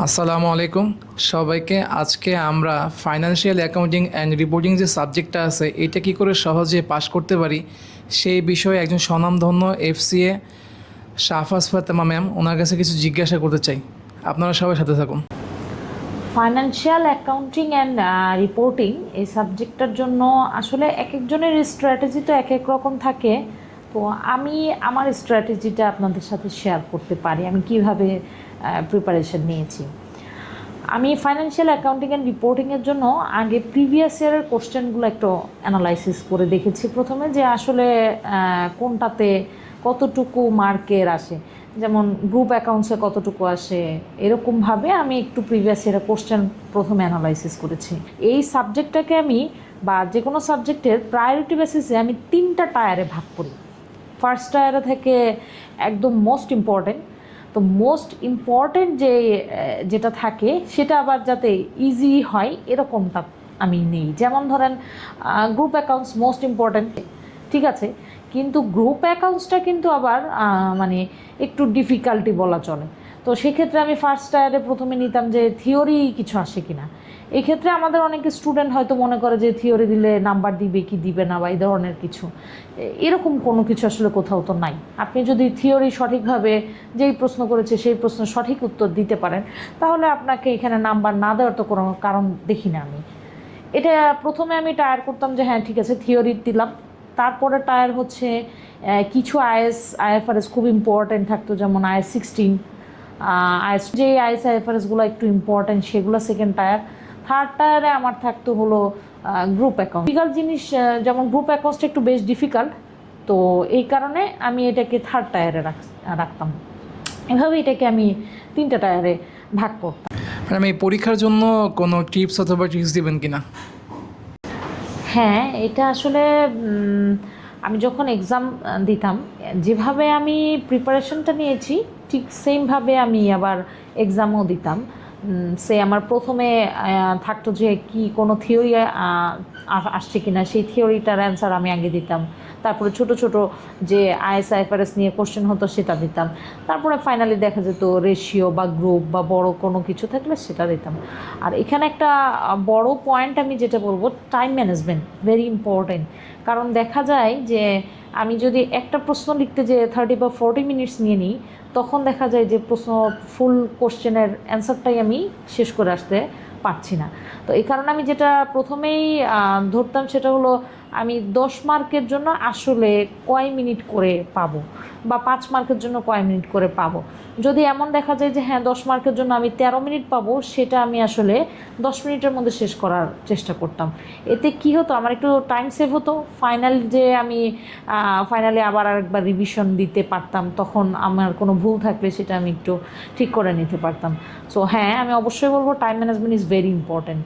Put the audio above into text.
আসসালামু আলাইকুম সবাইকে। আজকে আমরা ফাইন্যান্সিয়াল অ্যাকাউন্টিং অ্যান্ড রিপোর্টিং যে সাবজেক্টটা আছে এটা কী করে সহজে পাশ করতে পারি সেই বিষয়ে একজন স্বনামধন্য এফসিএ শাহফাজ ফাতেমা ম্যাম ওনার কাছে কিছু জিজ্ঞাসা করতে চাই। আপনারা সবাই সাথে থাকুন। ফাইন্যান্সিয়াল অ্যাকাউন্টিং অ্যান্ড রিপোর্টিং এই সাবজেক্টটার জন্য আসলে এক একজনের স্ট্র্যাটেজি তো এক এক রকম থাকে। তো আমি আমার স্ট্র্যাটেজিটা আপনাদের সাথে শেয়ার করতে পারি আমি কিভাবে প্রিপারেশন নিয়েছি। আমি ফাইন্যান্সিয়াল অ্যাকাউন্টিং অ্যান্ড রিপোর্টিংয়ের জন্য আগে প্রিভিয়াস ইয়ারের কোশ্চেনগুলো একটু অ্যানালাইসিস করে দেখেছি প্রথমে, যে আসলে কোনটাতে কতটুকু মার্কের আসে, যেমন গ্রুপ অ্যাকাউন্টসে কতটুকু আসে, এরকমভাবে আমি একটু প্রিভিয়াস ইয়ারের কোশ্চেন প্রথমে অ্যানালাইসিস করেছি। এই সাবজেক্টটাকে আমি বা যে কোনো সাবজেক্টের প্রায়োরিটি বেসিসে আমি 3টা টায়ারে ভাগ করি। ফার্স্ট টায়ারে থেকে একদম মোস্ট ইম্পর্টেন্ট, তো মোস্ট ইম্পর্টেন্ট যেটা থাকে সেটা আবার যাতে ইজি হয় এরকমটা আমি নেই। যেমন ধরেন গ্রুপ অ্যাকাউন্টস মোস্ট ইম্পর্টেন্ট, ঠিক আছে, কিন্তু গ্রুপ অ্যাকাউন্টসটা কিন্তু আবার মানে একটু ডিফিকাল্টি বলা চলে। তো সেক্ষেত্রে আমি ফার্স্ট টায়ারে প্রথমে নিতাম যে থিওরি কিছু আসে কিনা। এই ক্ষেত্রে আমাদের অনেক স্টুডেন্ট হয়তো মনে করে যে থিওরি দিলে নাম্বার দিবে কি দিবে না বা এই ধরনের কিছু, এরকম কোনো কিছু আসলে কোথাও তো নাই। আপনি যদি থিওরি সঠিকভাবে যেই প্রশ্ন করেছে সেই প্রশ্ন সঠিক উত্তর দিতে পারেন তাহলে আপনাকে এখানে নাম্বার না দেওয়ার তো কোনো কারণ দেখি না আমি। এটা প্রথমে আমি টায়ার করতাম যে হ্যাঁ ঠিক আছে থিওরি দিলাম। তারপরে টায়ার হচ্ছে কিছু আইএফআরএস খুব ইম্পর্ট্যান্ট থাকতো, যেমন IAS 16, যে আইএফআরএসগুলো একটু ইম্পর্ট্যান্ট সেগুলো সেকেন্ড টায়ার। থার্ড টায়ারে আমার থাকতো হলো গ্রুপ অ্যাকাউন্ট। ডিফিকাল্ট জিনিস যেমন গ্রুপ অ্যাকাউন্টসটা একটু বেশ ডিফিকাল্ট, তো এই কারণে আমি এটাকে থার্ড টায়ারে রাখতাম। এভাবে এটাকে আমি 3টা টায়ারে ভাগ করতাম। ম্যাডাম, এই পরীক্ষার জন্য কোনো টিপস অথবা ট্রিক্স দিবেন কিনা? হ্যাঁ, এটা আসলে আমি যখন এক্সাম দিতাম যেভাবে আমি প্রিপারেশনটা নিয়েছি ঠিক সেমভাবে আমি আবার এক্সামও দিতাম। সে আমার প্রথমে থাকতো যে কি কোনো থিওরি আসছে কিনা, সেই থিওরিটার অ্যান্সার আমি আগে দিতাম। তারপরে ছোট ছোট যে IAS নিয়ে কোশ্চেন হতো সেটা দিতাম। তারপরে ফাইনালি দেখা যেত রেশিও বা গ্রুপ বা বড় কোনো কিছু থাকলে সেটা দিতাম। আর এখানে একটা বড় পয়েন্ট আমি যেটা বলবো, টাইম ম্যানেজমেন্ট ভেরি ইম্পর্টেন্ট। কারণ দেখা যায় যে আমি যদি একটা প্রশ্ন লিখতে যে 30 বা 40 মিনিটস নিয়ে নিই, তখন দেখা যায় যে প্রশ্ন ফুল কোশ্চেনের অ্যান্সারটাই আমি শেষ করে আসতে পারছি না। তো এই কারণে আমি যেটা প্রথমেই ধরতাম সেটা হলো আমি 10 মার্কের জন্য আসলে কয় মিনিট করে পাবো বা 5 মার্কের জন্য কয় মিনিট করে পাবো। যদি এমন দেখা যায় যে হ্যাঁ 10 মার্কের জন্য আমি 13 মিনিট পাবো, সেটা আমি আসলে 10 মিনিটের মধ্যে শেষ করার চেষ্টা করতাম। এতে কি হতো, আমার একটু টাইম সেভ হতো। ফাইনালি আবার আরেকবার রিভিশন দিতে পারতাম, তখন আমার কোনো ভুল থাকলে সেটা আমি একটু ঠিক করে নিতে পারতাম। সো হ্যাঁ, আমি অবশ্যই বলবো time management is very important.